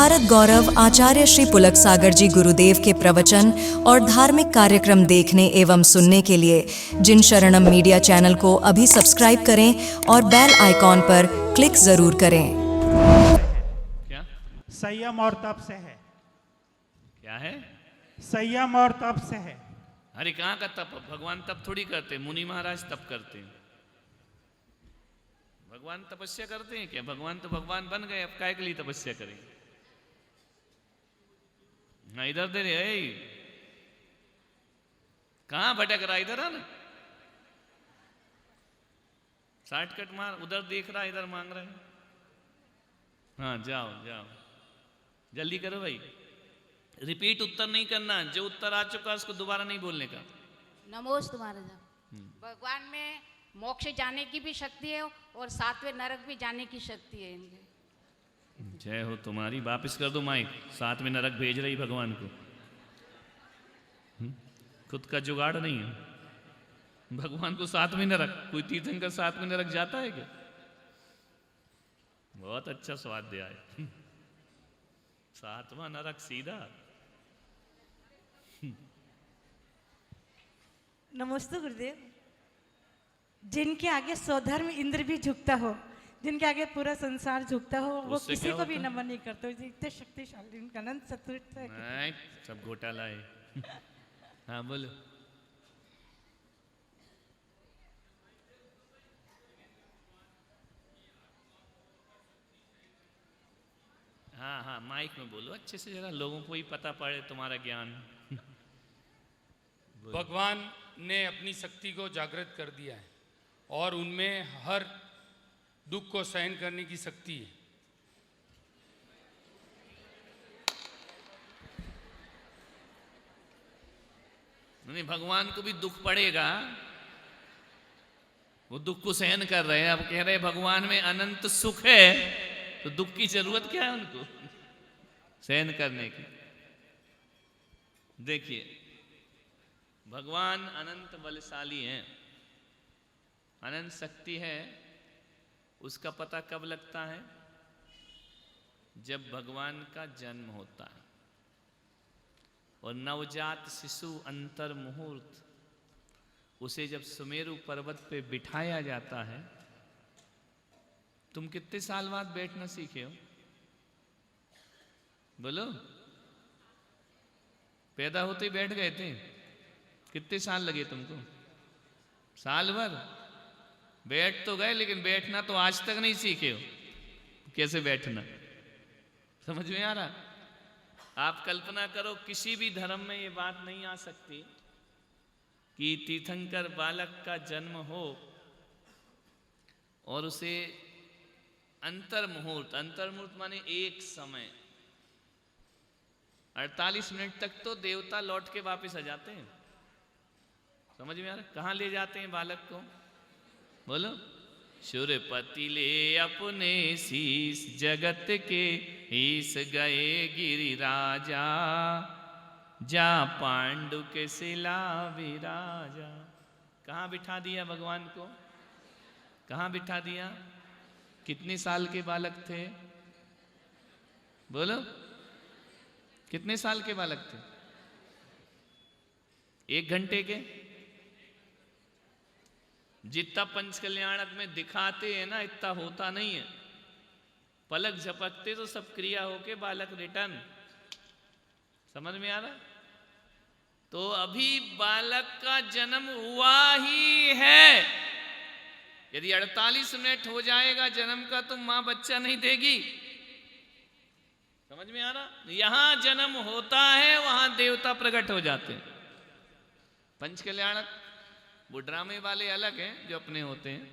भारत गौरव आचार्य श्री पुलक सागर जी गुरुदेव के प्रवचन और धार्मिक कार्यक्रम देखने एवं सुनने के लिए जिन शरणम मीडिया चैनल को अभी सब्सक्राइब करें और बेल आइकॉन पर क्लिक जरूर करें। क्या संयम और तप से है। क्या है? संयम और तप से है। अरे कहाँ का तप? भगवान तप थोड़ी करते, मुनि महाराज तप करते हैं। भगवान तपस्या करते हैं क्या? भगवान तो भगवान बन गए, अब काय के लिए तपस्या करें? ना इधर दे रे, कहाँ भटक रहा? इधर आ ना, शॉर्टकट मार, उधर देख रहा इधर मांग रहा है। हाँ जाओ जाओ, जल्दी करो भाई। रिपीट उत्तर नहीं करना, जो उत्तर आ चुका उसको दोबारा नहीं बोलने का। नमोस्तु महाराज। भगवान में मोक्ष जाने की भी शक्ति है और सातवें नरक भी जाने की शक्ति है इनके। जय हो तुम्हारी। वापिस कर दो माइक। साथ में नरक भेज रही भगवान को। खुद का जुगाड़ नहीं है। भगवान को साथ में नरक, कोई तीर्थंकर साथ में नरक जाता है क्या? बहुत अच्छा स्वाध्याय है। सातवां नरक सीधा। नमस्ते गुरुदेव। जिनके आगे स्वधर्म इंद्र भी झुकता हो, जिनके आगे पूरा संसार झुकता हो, वो किसी को भी नमन नहीं करते। इतने शक्तिशाली उनका अनंत सतुत है। सब घोटाला है। हाँ बोलो। हाँ हाँ माइक में बोलो अच्छे से, जरा लोगों को ही पता पड़े तुम्हारा ज्ञान। भगवान ने अपनी शक्ति को जागृत कर दिया है और उनमें हर दुख को सहन करने की शक्ति है। नहीं, भगवान को भी दुख पड़ेगा, वो दुख को सहन कर रहे हैं। अब कह रहे भगवान में अनंत सुख है, तो दुख की जरूरत क्या है उनको सहन करने की? देखिए, भगवान अनंत बलशाली हैं, अनंत शक्ति है। उसका पता कब लगता है? जब भगवान का जन्म होता है और नवजात शिशु अंतर मुहूर्त, उसे जब सुमेरु पर्वत पे बिठाया जाता है। तुम कितने साल बाद बैठना सीखे हो? बोलो। पैदा होते ही बैठ गए थे? कितने साल लगे तुमको? साल भर? बैठ तो गए, लेकिन बैठना तो आज तक नहीं सीखे हो। कैसे बैठना? समझ में आ रहा? आप कल्पना करो, किसी भी धर्म में ये बात नहीं आ सकती कि तीर्थंकर बालक का जन्म हो और उसे अंतर मुहूर्त माने एक समय 48 मिनट तक तो देवता लौट के वापस आ जाते हैं। समझ में आ रहा? कहाँ ले जाते हैं बालक को? बोलो। सुरपति ले अपने शीस, जगत के ईस गए गिरिराजा, जा पांडु के शिला विराजा। कहाँ बिठा दिया भगवान को? कहाँ बिठा दिया? कितने साल के बालक थे? बोलो। कितने साल के बालक थे? 1 घंटे के? जितना पंच कल्याणक में दिखाते हैं ना, इतना होता नहीं है। पलक झपकते तो सब क्रिया होके बालक रिटर्न। समझ में आ रहा? तो अभी बालक का जन्म हुआ ही है। यदि 48 मिनट हो जाएगा जन्म का, तो मां बच्चा नहीं देगी। समझ में आ रहा? यहां जन्म होता है, वहां देवता प्रकट हो जाते हैं। पंच कल्याणक वो ड्रामे वाले अलग हैं जो अपने होते हैं।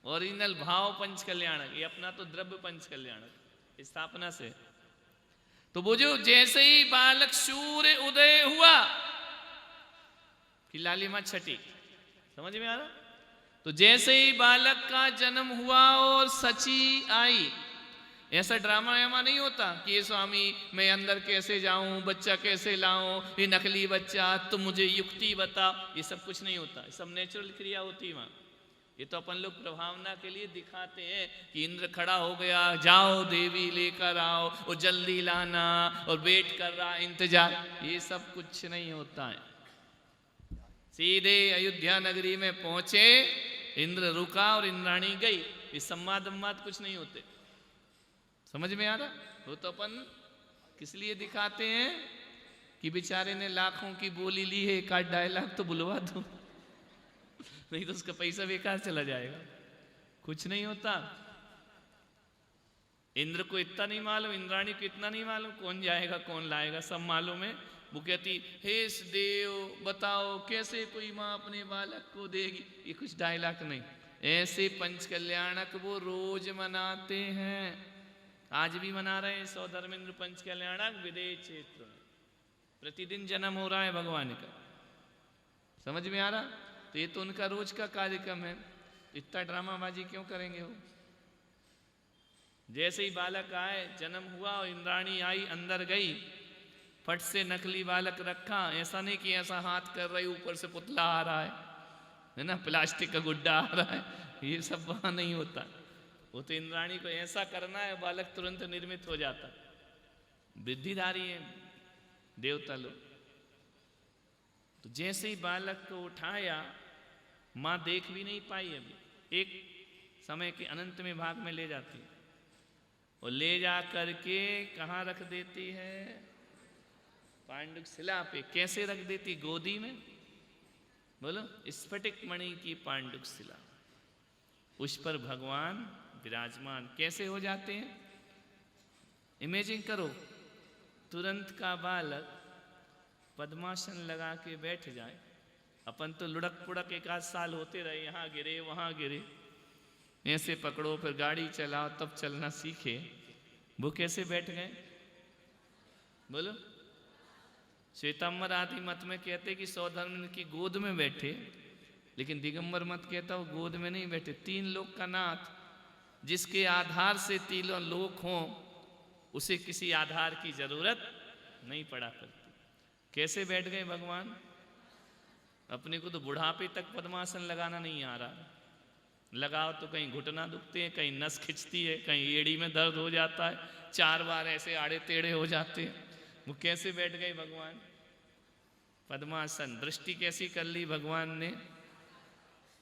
ओरिजिनल भाव पंच कल्याणक, ये अपना तो द्रव्य पंच कल्याणक स्थापना से। तो वो जो जैसे ही बालक सूर्य उदय हुआ कि लालिमा छठी। समझ में आ रहा? तो जैसे ही बालक का जन्म हुआ और सची आई, ऐसा ड्रामा वामा नहीं होता कि ये स्वामी मैं अंदर कैसे जाऊं, बच्चा कैसे लाऊं, ये नकली बच्चा, तुम मुझे युक्ति बता। ये सब कुछ नहीं होता, सब नेचुरल क्रिया होती है वहां। ये तो अपन लोग प्रभावना के लिए दिखाते हैं कि इंद्र खड़ा हो गया, जाओ देवी लेकर आओ, और जल्दी लाना, और वेट कर रहा इंतजार। ये सब कुछ नहीं होता है। सीधे अयोध्या नगरी में पहुंचे, इंद्र रुका और इंद्राणी गई। ये संवाद कुछ नहीं होते। समझ में आ रहा? वो तो अपन किस लिए दिखाते हैं कि बेचारे ने लाखों की बोली ली है, एक आध डायलॉग तो बुलवा दो, नहीं तो उसका पैसा बेकार चला जाएगा। कुछ नहीं होता। इंद्र को इतना नहीं मालूम, इंद्राणी को इतना नहीं मालूम कौन जाएगा कौन लाएगा, सब मालूम है। वो कहती, हे देव बताओ कैसे कोई माँ अपने बालक को देगी। ये कुछ डायलॉग नहीं। ऐसे पंच कल्याणक वो रोज मनाते हैं, आज भी मना रहे हैं। सौधर्मेंद्र पंच कल्याणक विदेश क्षेत्र में प्रतिदिन जन्म हो रहा है भगवान का। समझ में आ रहा? तो ये तो उनका रोज का कार्यक्रम है, इतना ड्रामाबाजी क्यों करेंगे वो? जैसे ही बालक आए, जन्म हुआ और इंद्राणी आई, अंदर गई, फट से नकली बालक रखा। ऐसा नहीं कि ऐसा हाथ कर रही, ऊपर से पुतला आ रहा है ना, प्लास्टिक का गुड्डा आ रहा है, ये सब वहां नहीं होता। वो तो इंद्राणी को ऐसा करना है, बालक तुरंत निर्मित हो जाता। वृद्धिधारी है देवता लोग। तो जैसे ही बालक को उठाया, माँ देख भी नहीं पाई अभी, एक समय के अनंत में भाग में ले जाती है, और ले जा करके कहाँ रख देती है? पांडुक शिला पे। कैसे रख देती? गोदी में। बोलो, स्फटिक मणि की पांडुक शिला, उस पर भगवान विराजमान कैसे हो जाते हैं? इमेजिन करो, तुरंत का बालक पद्मासन लगा के बैठ जाए। अपन तो लुढ़क पुड़क एक आध साल होते रहे, यहाँ गिरे वहाँ गिरे, ऐसे पकड़ो फिर गाड़ी चलाओ तब चलना सीखे। वो कैसे बैठ गए? बोलो। श्वेतांबर आदि मत में कहते कि सौधर्म की गोद में बैठे, लेकिन दिगंबर मत कहता वो गोद में नहीं बैठे। तीन लोक का नाथ, जिसके आधार से तीनों लोक हों, उसे किसी आधार की जरूरत नहीं पड़ा करती। कैसे बैठ गए भगवान? अपने को तो बुढ़ापे तक पद्मासन लगाना नहीं आ रहा। लगाओ तो कहीं घुटना दुखते हैं, कहीं नस खिंचती है, कहीं एड़ी में दर्द हो जाता है, 4 बार ऐसे आड़े टेढ़े हो जाते हैं। वो कैसे बैठ गए भगवान? पद्मासन। दृष्टि कैसी कर ली भगवान ने?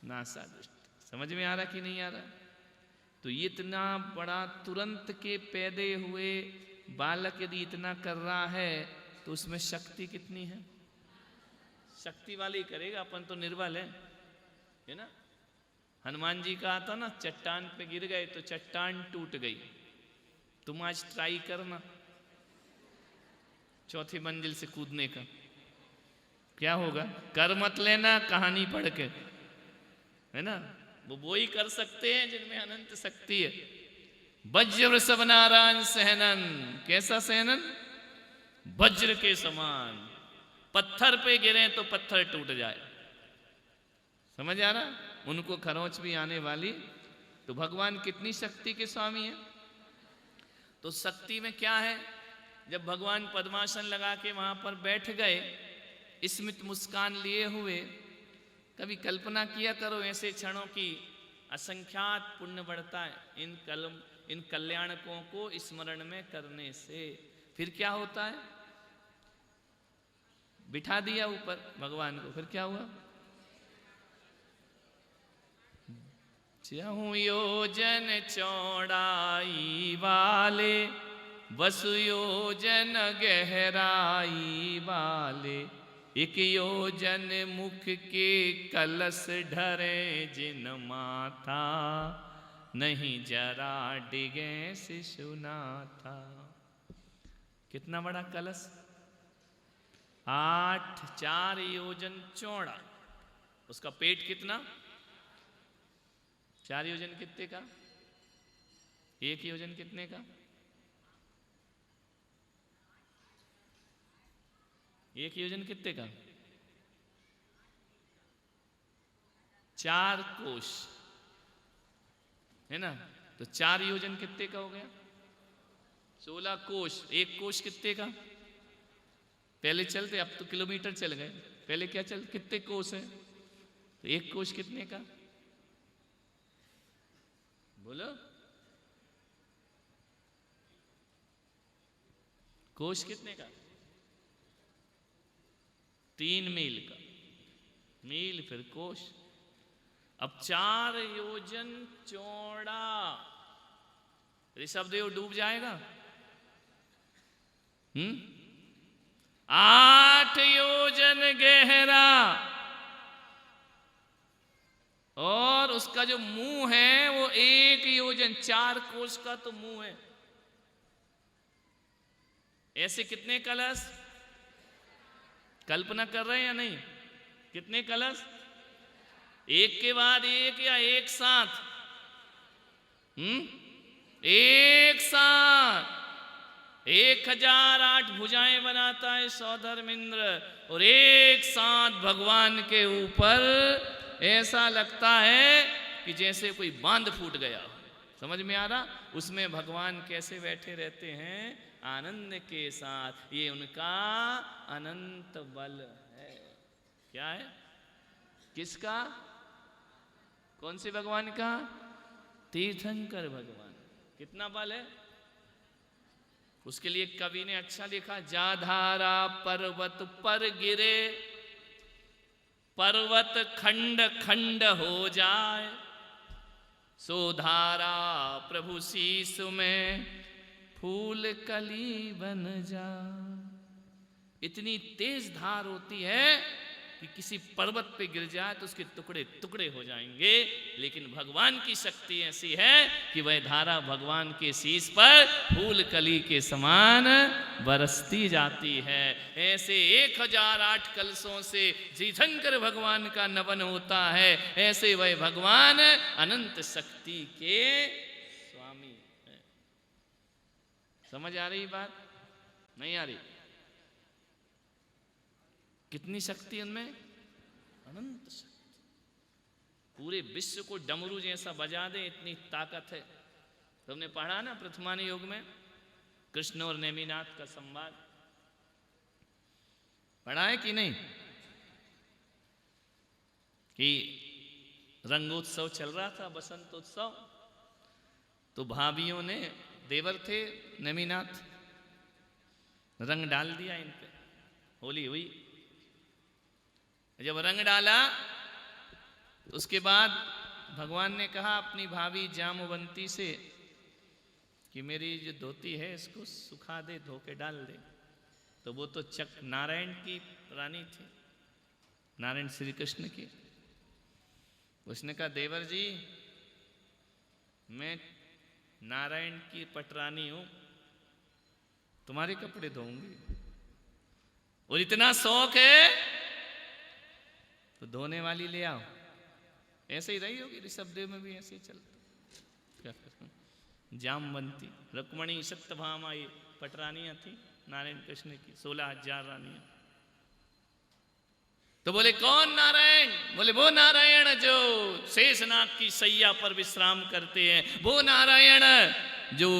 नासा दृष्टि। समझ में आ रहा कि नहीं आ रहा? तो ये इतना बड़ा तुरंत के पैदे हुए बालक यदि इतना कर रहा है, तो उसमें शक्ति कितनी है? शक्ति वाले ही करेगा, अपन तो निर्बल है ना। हनुमान जी कहा था ना, चट्टान पे गिर गए तो चट्टान टूट गई। तुम आज ट्राई करना 4थी मंजिल से कूदने का, क्या होगा? कर मत लेना कहानी पढ़ के, है ना। वो ही कर सकते हैं जिनमें अनंत शक्ति है। वज्र वृषभ नारायण सहनन। कैसा सहनन? वज्र के समान। पत्थर पे गिरे तो पत्थर टूट जाए। समझ आ रहा? उनको खरोंच भी आने वाली। तो भगवान कितनी शक्ति के स्वामी है। तो शक्ति में क्या है? जब भगवान पद्मासन लगा के वहां पर बैठ गए, स्मित मुस्कान लिए हुए, कभी कल्पना किया करो ऐसे क्षणों की। असंख्यात पुण्य बढ़ता है इन कल्याणकों को स्मरण में करने से। फिर क्या होता है? बिठा दिया ऊपर भगवान को, फिर क्या हुआ? चहु योजन चौड़ाई वाले, वसु योजन गहराई वाले, एक योजन मुख के कलश ढरे जिन माथा, नहीं जरा डिगे शिशुनाथा। कितना बड़ा कलश? 4 योजन चौड़ा। उसका पेट कितना? 4 योजन कितने का? 1 योजन कितने का? 1 योजन कितने का? 4 कोश, है ना। तो 4 योजन कितने का हो गया? 16 कोश। 1 कोश कितने का? पहले चलते, अब तो किलोमीटर चल गए। पहले क्या चल, कितने कोश है? तो 1 कोश कितने का? बोलो। कोश कितने का? 3 मील का। मील फिर कोश। अब 4 योजन चौड़ा। ऋषभदेव डूब जाएगा। 8 योजन गहरा, और उसका जो मुंह है वो 1 योजन। 4 कोश का तो मुंह है। ऐसे कितने कलश? कल्पना कर रहे हैं या नहीं? कितने कलश? एक के बाद एक या एक साथ? एक साथ। 1008 भुजाएं बनाता है सौधर्म इंद्र, और एक साथ भगवान के ऊपर ऐसा लगता है कि जैसे कोई बांध फूट गया। समझ में आ रहा? उसमें भगवान कैसे बैठे रहते हैं? आनंद के साथ। ये उनका अनंत बल है। क्या है? किसका? कौन से भगवान का? तीर्थंकर भगवान। कितना बल है? उसके लिए कवि ने अच्छा लिखा, जाधारा पर्वत पर गिरे, पर्वत खंड खंड हो जाए, सोधारा प्रभु शीस में फूल कली बन जा। इतनी तेज धार होती है कि किसी पर्वत पे गिर जाए तो उसके टुकड़े टुकड़े हो जाएंगे। लेकिन भगवान की शक्ति ऐसी है कि वह धारा भगवान के शीश पर फूल कली के समान बरसती जाती है। ऐसे 1008 कलशों से तीर्थंकर भगवान का नमन होता है। ऐसे वह भगवान अनंत शक्ति के स्वामी है। समझ आ रही बात? नहीं आ रही? कितनी शक्ति उनमें? अनंत शक्ति। पूरे विश्व को डमरू जैसा बजा दे, इतनी ताकत है। तुमने पढ़ा ना प्रथमान योग में कृष्ण और नेमिनाथ का संवाद? पढ़ा है कि नहीं? कि रंगोत्सव चल रहा था, बसंतोत्सव, तो भाभियों ने, देवर थे नेमिनाथ, रंग डाल दिया इन पे। होली हुई। जब रंग डाला तो उसके बाद भगवान ने कहा अपनी भाभी जामवंती से कि मेरी जो धोती है इसको सुखा दे, धो के डाल दे। तो वो तो नारायण की रानी थी, नारायण श्री कृष्ण की। उसने कहा देवर जी, मैं नारायण की पटरानी हूं, तुम्हारे कपड़े धोऊंगी। और इतना शौक है तो धोने वाली ले आओ। ऐसे ही रही होगी, ऋषभदेव में भी ऐसे ही चलता। क्या करूं? जामवंती, रुक्मणी, सत्यभामा, ये पटरानियां थी नारायण कृष्ण की, 16,000 रानियां। तो बोले कौन नारायण? बोले वो नारायण जो शेषनाग की सैया पर विश्राम करते हैं, वो नारायण जो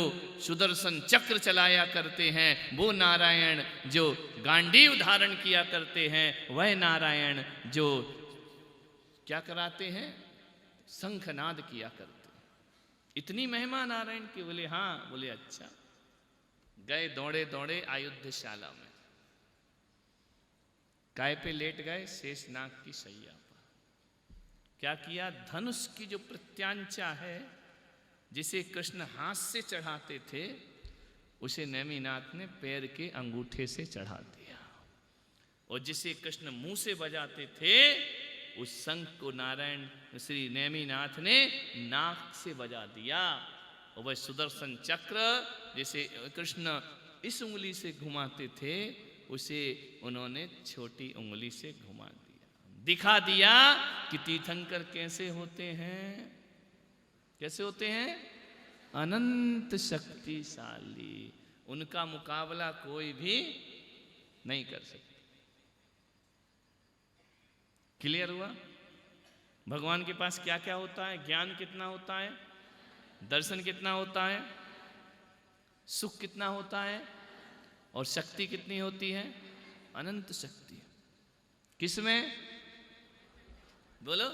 सुदर्शन चक्र चलाया करते हैं, वो नारायण जो गांडीव धारण किया करते हैं, वह नारायण जो क्या कराते हैं? शंखनाद किया करते हैं। इतनी महिमा नारायण की? बोले हाँ। बोले अच्छा। गए दौड़े दौड़े अयोध्यशाला में, काय पे लेट गए? शेषनाग की सैया पर। क्या किया? धनुष की जो प्रत्यांचा है, जिसे कृष्ण हाथ से चढ़ाते थे, उसे नेमिनाथ ने पैर के अंगूठे से चढ़ा दिया। और जिसे कृष्ण मुंह से बजाते थे, उस शंख को नारायण श्री नेमिनाथ ने नाक से बजा दिया। और वह सुदर्शन चक्र जिसे कृष्ण इस उंगली से घुमाते थे, उसे उन्होंने छोटी उंगली से घुमा दिया। दिखा दिया कि तीर्थंकर कैसे होते हैं। कैसे होते हैं? अनंत शक्तिशाली। उनका मुकाबला कोई भी नहीं कर सकता। क्लियर हुआ? भगवान के पास क्या क्या होता है? ज्ञान कितना होता है? दर्शन कितना होता है? सुख कितना होता है? और शक्ति कितनी होती है? अनंत शक्ति। किसमें? बोलो।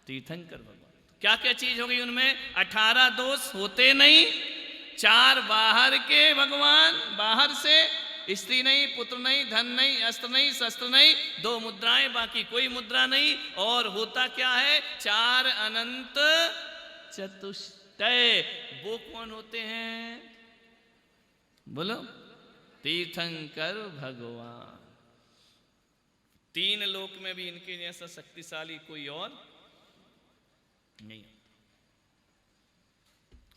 तीर्थंकर भगवान। क्या क्या चीज हो गई उनमें? 18 दोष होते नहीं, 4 बाहर के भगवान, बाहर से, स्त्री नहीं, पुत्र नहीं, धन नहीं, अस्त्र नहीं, शस्त्र नहीं, 2 मुद्राएं, बाकी कोई मुद्रा नहीं। और होता क्या है? 4 अनंत चतुष्टय। वो कौन होते हैं? बोलो। तीर्थंकर भगवान। 3 लोक में भी इनके जैसा शक्तिशाली कोई और नहीं।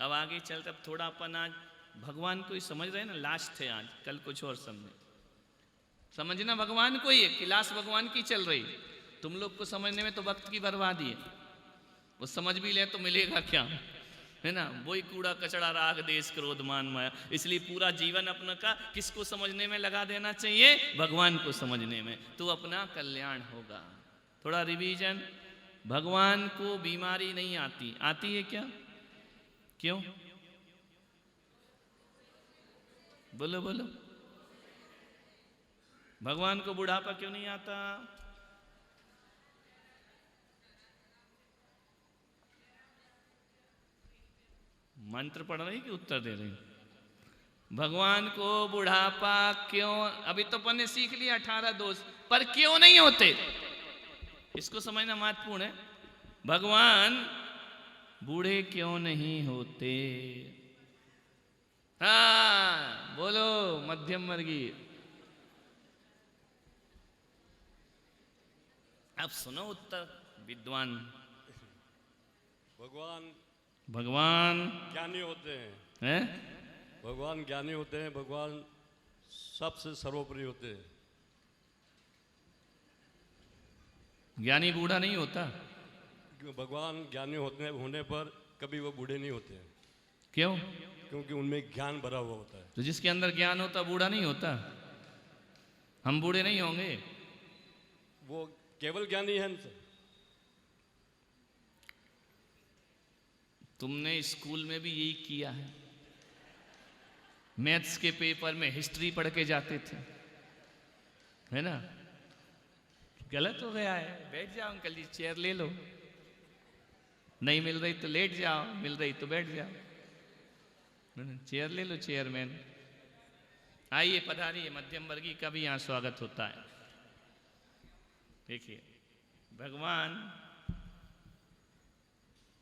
अब आगे चलते, अब थोड़ा अपन आज भगवान को ही समझ रहे हैं ना, लास्ट है आज, कल कुछ और समझना भगवान को ही है, क्लास भगवान की चल रही। तुम लोग को समझने में तो वक्त की बर्बादी है, वो समझ भी ले तो मिलेगा क्या, है ना? वही कूड़ा कचड़ा, राग देश क्रोध मान माया। इसलिए पूरा जीवन अपना का किसको समझने में लगा देना चाहिए? भगवान को समझने में, तो अपना कल्याण होगा। थोड़ा रिवीजन। भगवान को बीमारी नहीं आती, आती है क्या? क्यों? बोलो बोलो। भगवान को बुढ़ापा क्यों नहीं आता? मंत्र पढ़ रही कि उत्तर दे रही? भगवान को बुढ़ापा क्यों? अभी तो अपन ने सीख लिया 18 दोष, पर क्यों नहीं होते इसको समझना महत्वपूर्ण है। भगवान बूढ़े क्यों नहीं होते? हाँ बोलो मध्यम वर्गीय। अब सुनो उत्तर विद्वान। भगवान ज्ञानी होते हैं? भगवान ज्ञानी होते हैं, भगवान सबसे सर्वोपरि होते हैं। ज्ञानी बूढ़ा नहीं होता? भगवान ज्ञानी होने पर कभी वो बूढ़े नहीं होते हैं। क्यों? क्योंकि उनमें ज्ञान भरा हुआ होता है। तो जिसके अंदर ज्ञान होता बूढ़ा नहीं होता? हम बूढ़े नहीं होंगे? वो केवल ज्ञानी है सर। तुमने स्कूल में भी यही किया है। मैथ्स के पेपर में हिस्ट्री पढ़ के जाते थे, है ना? गलत हो गया है। बैठ जाओ अंकल जी, चेयर ले लो। नहीं मिल रही तो लेट जाओ, मिल रही तो बैठ जाओ। चेयर ले लो चेयरमैन। आइए पधारिए, मध्यम वर्गीय का भी यहाँ स्वागत होता है। देखिए भगवान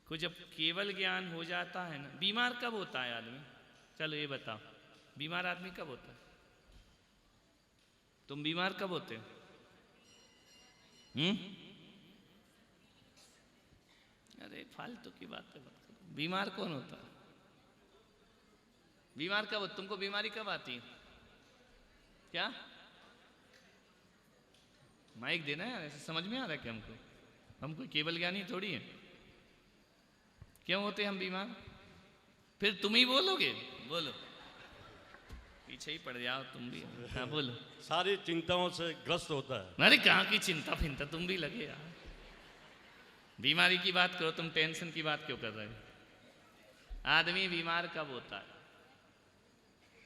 को जब केवल ज्ञान हो जाता है ना, बीमार कब होता है आदमी? चलो ये बताओ, बीमार आदमी कब होता है? तुम बीमार कब होते हो? अरे फालतू की बात मत करो। बीमार कौन होता है? बीमार कब? तुमको बीमारी कब आती है? क्या माइक देना है? ऐसे समझ में आ रहा है कि हम कोई केवल ज्ञानी थोड़ी है। क्यों होते हम बीमार? फिर तुम ही बोलोगे, बोलो। पीछे ही पड़ जाओ तुम भी। हाँ बोलो। सारी चिंताओं से ग्रस्त होता है। अरे कहाँ की चिंता फिंता, तुम भी लगे यार। बीमारी की बात करो, तुम टेंशन की बात क्यों कर रहे हो? आदमी बीमार कब होता है?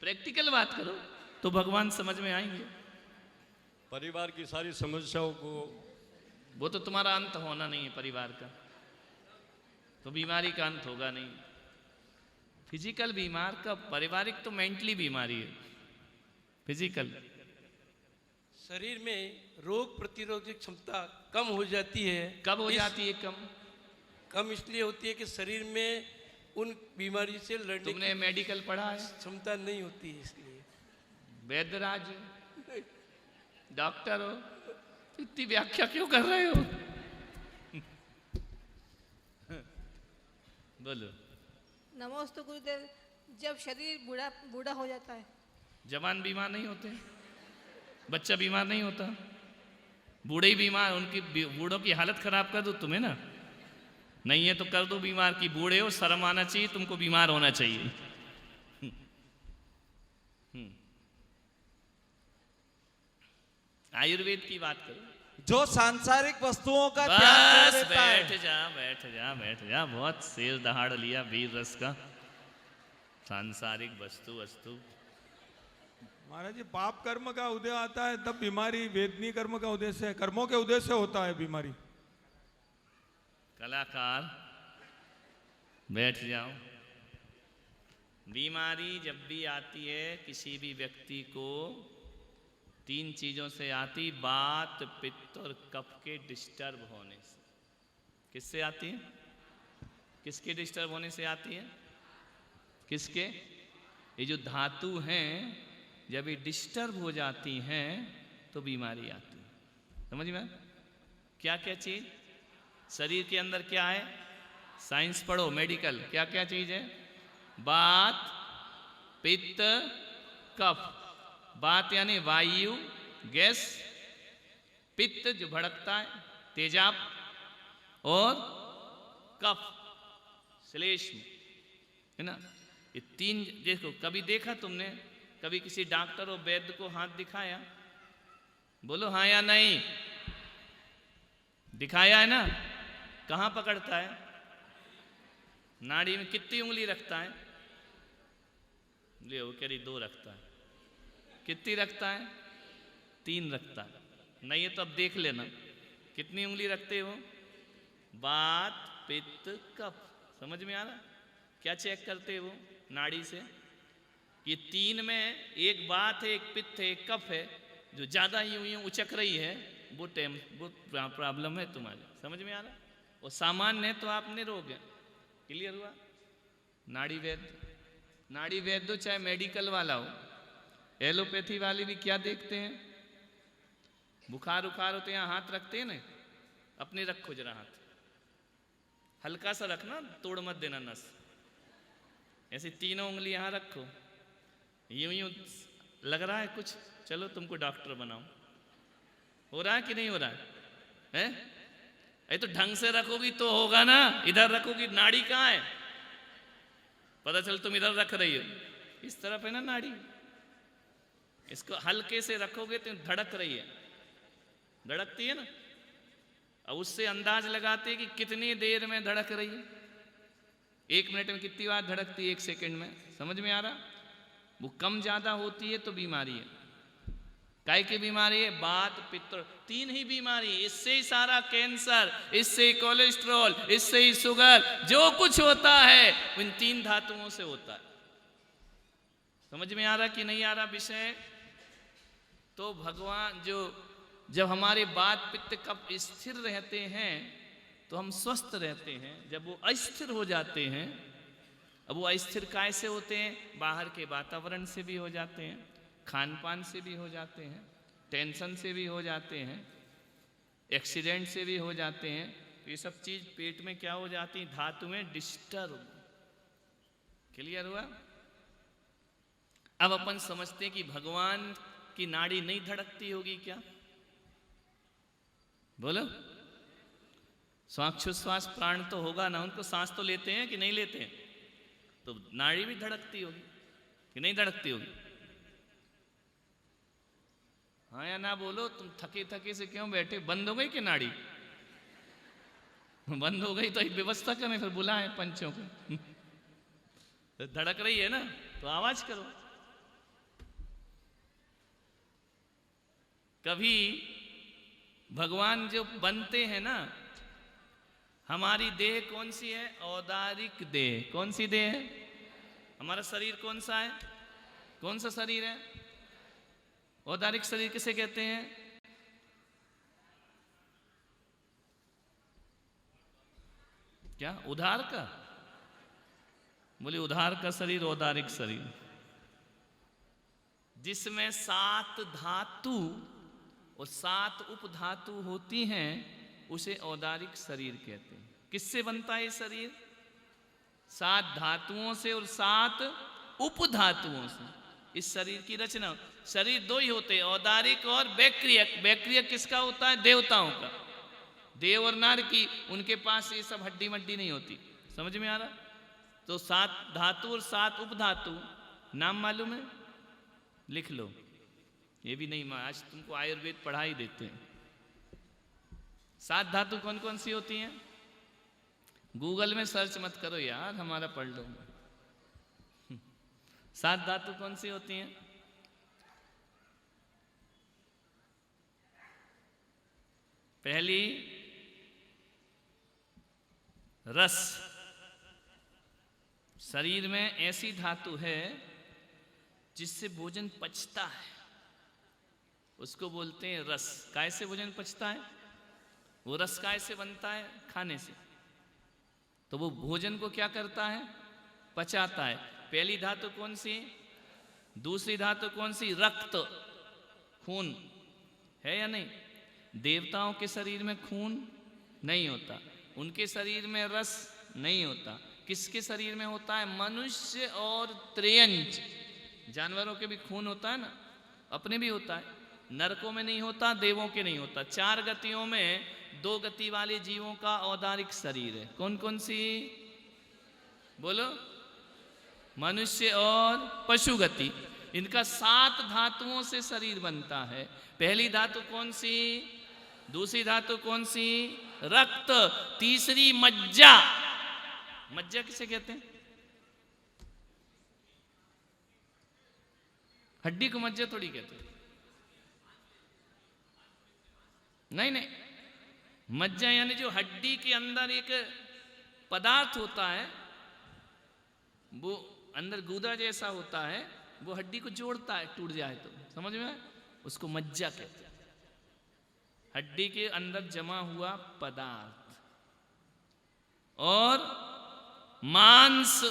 प्रैक्टिकल बात करो तो भगवान समझ में आएंगे। परिवार की सारी समस्याओं को, वो तो तुम्हारा अंत होना नहीं है परिवार का, तो बीमारी का अंत होगा नहीं। फिजिकल बीमार का, पारिवारिक तो मेंटली बीमारी है। फिजिकल शरीर में रोग प्रतिरोधक क्षमता कम हो जाती है। कब हो जाती है कम? कम इसलिए होती है कि शरीर में उन बीमारी से लड़ने तुमने मेडिकल पढ़ा है? क्षमता नहीं होती है, इसलिए। वैद्यराज डॉक्टर हो, इतनी व्याख्या क्यों कर रहे हो? बोलो। नमोस्तु गुरुदेव। जब शरीर बूढ़ा हो जाता है, जवान बीमार नहीं होते, बच्चा बीमार नहीं होता, बूढ़े ही बीमार। उनकी बूढ़ों की हालत खराब कर दो तुम्हें ना, नहीं है तो कर दो बीमार की। बूढ़े हो, शर्म आना चाहिए तुमको, बीमार होना चाहिए। आयुर्वेद की बात करो। जो सांसारिक वस्तुओं का त्याग कर बस देता है। बैठ जा। बहुत शेर दहाड़ लिया वीर रस का। सांसारिक वस्तु महाराज जी, पाप कर्म का उदय आता है तब बीमारी वेदनी कर्म का उदय से, कर्मों के उदय से होता है बीमारी। कलाकार बैठ जाओ। बीमारी जब भी आती है किसी भी व्यक्ति को, 3 चीजों से आती, वात, पित्त और कफ के डिस्टर्ब होने से। किससे आती है? किसके डिस्टर्ब होने से आती है? किसके? ये जो धातु हैं जब ये डिस्टर्ब हो जाती हैं तो बीमारी आती है। समझ में? क्या क्या चीज शरीर के अंदर क्या है? साइंस पढ़ो, मेडिकल। क्या क्या चीज है? वात, पित्त, कफ। वात यानी वायु, गैस। पित्त जो भड़कता है, तेजाब। और कफ, श्लेष्म, है ना? ये 3। देखो, कभी देखा तुमने, कभी किसी डॉक्टर और वैद्य को हाथ दिखाया? बोलो हाँ या नहीं। दिखाया है ना? कहाँ पकड़ता है? नाड़ी में कितनी उंगली रखता है? ले वो कह रही 2 रखता है। कितनी रखता है? 3 रखता है। नहीं है तो अब देख लेना कितनी उंगली रखते हो। वात, पित्त, कफ। समझ में आ रहा? क्या चेक करते हो नाड़ी से? ये 3 में एक वात है, एक पित्त है, एक कफ है। जो ज्यादा यूं यूं उचक रही है वो प्रॉब्लम है तुम्हारी। समझ में आ रहा? वो सामान्य है तो आप निरोग है। क्लियर हुआ? नाड़ी वैद्य, नाड़ी वैद्य चाहे मेडिकल वाला हो, एलोपैथी वाले भी क्या देखते हैं? बुखार उखार होते हैं हाथ रखते हैं ना, अपने रखो जरा हाथ, हल्का सा रखना, तोड़ मत देना नस। ऐसे 3 उंगली यहां रखो, यूं यूं लग रहा है कुछ, चलो तुमको डॉक्टर बनाओ। हो रहा है कि नहीं हो रहा है? ये तो ढंग से रखोगी तो होगा ना। इधर रखोगी, नाड़ी कहाँ है? पता चल तुम इधर रख रही हो, इस तरफ है ना नाड़ी। इसको हल्के से रखोगे तो धड़क रही है, धड़कती है ना। अब उससे अंदाज लगाते हैं कि कितनी देर में धड़क रही है। 1 मिनट में कितनी बार धड़कती है? 1 सेकंड में। समझ में आ रहा? वो कम ज्यादा होती है तो बीमारी है। काय की बीमारी है? वात, पित्त। 3 ही बीमारी। इससे ही सारा कैंसर, इससे ही कोलेस्ट्रॉल, इससे ही शुगर, जो कुछ होता है इन 3 धातुओं से होता है। समझ में आ रहा कि नहीं आ रहा विषय? तो भगवान जो जब हमारे वात, पित्त, कफ स्थिर रहते हैं तो हम स्वस्थ रहते हैं। जब वो अस्थिर हो जाते हैं, अब वो अस्थिर कैसे होते हैं? बाहर के वातावरण से भी हो जाते हैं, खान पान से भी हो जाते हैं, टेंशन से भी हो जाते हैं, एक्सीडेंट से भी हो जाते हैं। तो ये सब चीज पेट में क्या हो जाती है? धातु में डिस्टर्ब। क्लियर हुआ? अब अपन समझते हैं कि भगवान की नाड़ी नहीं धड़कती होगी क्या? बोलो। श्वासोच्छ्वास प्राण तो होगा ना, उनको सांस तो लेते हैं कि नहीं लेते हैं? तो नाड़ी भी धड़कती होगी कि नहीं धड़कती होगी? हाँ या ना बोलो। तुम थके थके से क्यों बैठे? बंद हो गई कि नाड़ी? बंद हो गई तो एक व्यवस्था करें, फिर बुलाएं पंचों को। तो धड़क रही है ना तो आवाज करो। कभी भगवान जो बनते हैं ना, हमारी देह कौन सी है? औदारिक देह। कौन सी देह है? हमारा शरीर कौन सा है? कौन सा शरीर है? औदारिक शरीर किसे कहते हैं? क्या? उधार का? बोले उधार का शरीर औदारिक शरीर, जिसमें 7 धातु और 7 उपधातु होती हैं, उसे औदारिक शरीर कहते हैं। किससे बनता है ये शरीर? 7 धातुओं से और 7 उपधातुओं से इस शरीर की रचना। शरीर 2 ही होते हैं, औदारिक और वैक्रियक। वैक्रियक किसका होता है? देवताओं का। देव और नर की, उनके पास ये सब हड्डी मड्डी नहीं होती। समझ में आ रहा? तो 7 धातु और 7 उपधातु, नाम मालूम है? लिख लो। ये भी नहीं, आज तुमको आयुर्वेद पढ़ा ही देते हैं। 7 धातु कौन कौन सी होती हैं? गूगल में सर्च मत करो यार, हमारा पढ़ लो। 7 धातु कौन सी होती हैं? पहली रस, शरीर में ऐसी धातु है जिससे भोजन पचता है, उसको बोलते हैं रस। काय से भोजन पचता है? वो रस काय से बनता है? खाने से। तो वो भोजन को क्या करता है? पचाता है। पहली धातु कौन सी? दूसरी धातु कौन सी? रक्त, खून है या नहीं? देवताओं के शरीर में खून नहीं होता, उनके शरीर में रस नहीं होता। किसके शरीर में होता है? मनुष्य और त्रियंच, जानवरों के भी खून होता है ना, अपने भी होता है। नरकों में नहीं होता, देवों के नहीं होता। 4 गतियों में 2 गति वाले जीवों का औदारिक शरीर है। कौन कौन सी? बोलो। मनुष्य और पशु गति, इनका 7 धातुओं से शरीर बनता है। पहली धातु कौन सी? दूसरी धातु कौन सी? रक्त। तीसरी मज्जा। मज्जा किसे कहते हैं? हड्डी को मज्जा थोड़ी कहते हैं। नहीं नहीं, मज्जा यानी जो हड्डी के अंदर एक पदार्थ होता है, वो अंदर गूदा जैसा होता है, वो हड्डी को जोड़ता है, टूट जाए तो। समझ में? उसको मज्जा कहते हैं। हड्डी के अंदर जमा हुआ पदार्थ। और मांस,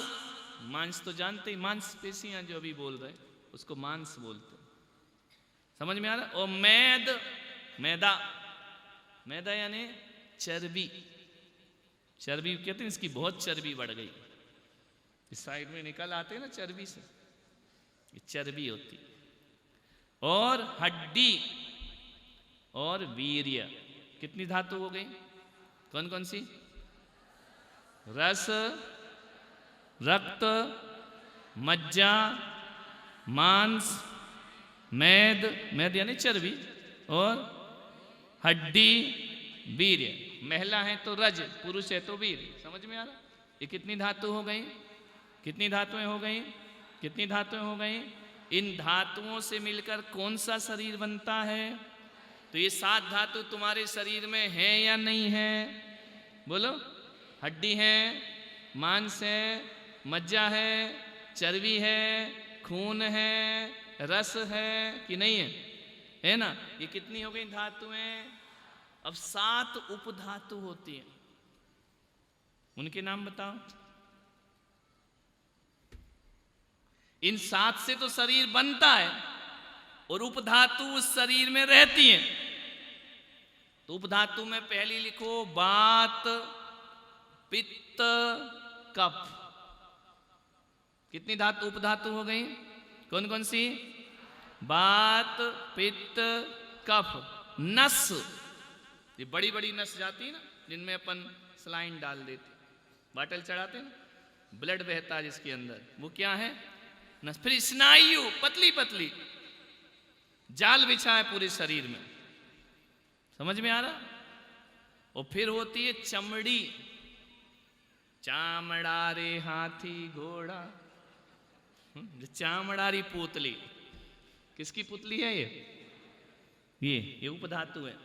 मांस तो जानते ही, मांसपेशियां जो अभी बोल रहे उसको मांस बोलते हैं। समझ में आ रहा? और मैद, मैदा, मैदा यानी चर्बी। चर्बी कहते हैं इसकी बहुत चर्बी बढ़ गई, इस साइड में निकल आते हैं ना चर्बी से, ये चर्बी होती। और हड्डी और वीर्य, कितनी धातु हो गई? कौन कौन सी? रस, रक्त, मज्जा, मांस, मैद, मैद यानी चर्बी, और हड्डी, वीर्य। महिला है तो रज, पुरुष है तो वीर। समझ में आ रहा? ये कितनी धातु हो गई? कितनी धातुएं हो गई? कितनी धातुएं हो गई? इन धातुओं से मिलकर कौन सा शरीर बनता है? तो ये 7 धातु तुम्हारे शरीर में है या नहीं है? बोलो। हड्डी है, मांस है, मज्जा है, चर्बी है, खून है, रस है कि नहीं है? है ना? ये कितनी हो गई धातुएं? अब 7 उपधातु होती हैं, उनके नाम बताओ। इन 7 से तो शरीर बनता है और उपधातु उस शरीर में रहती हैं। तो उपधातु में पहली लिखो वात, पित्त, कफ। कितनी धातु उपधातु हो गई? कौन कौन सी? वात, पित्त, कफ। नस, ये बड़ी बड़ी नस जाती है ना, जिनमें अपन सलाइन डाल देते, बाटल चढ़ाते हैं, ब्लड बहता है जिसके अंदर, वो क्या है? नस। फिर स्नायु, पतली पतली जाल बिछा है पूरे शरीर में। समझ में आ रहा? और फिर होती है चमड़ी, चामड़ा रे हाथी घोड़ा, चामड़ारी पुतली। किसकी पुतली है ये उपधातु है।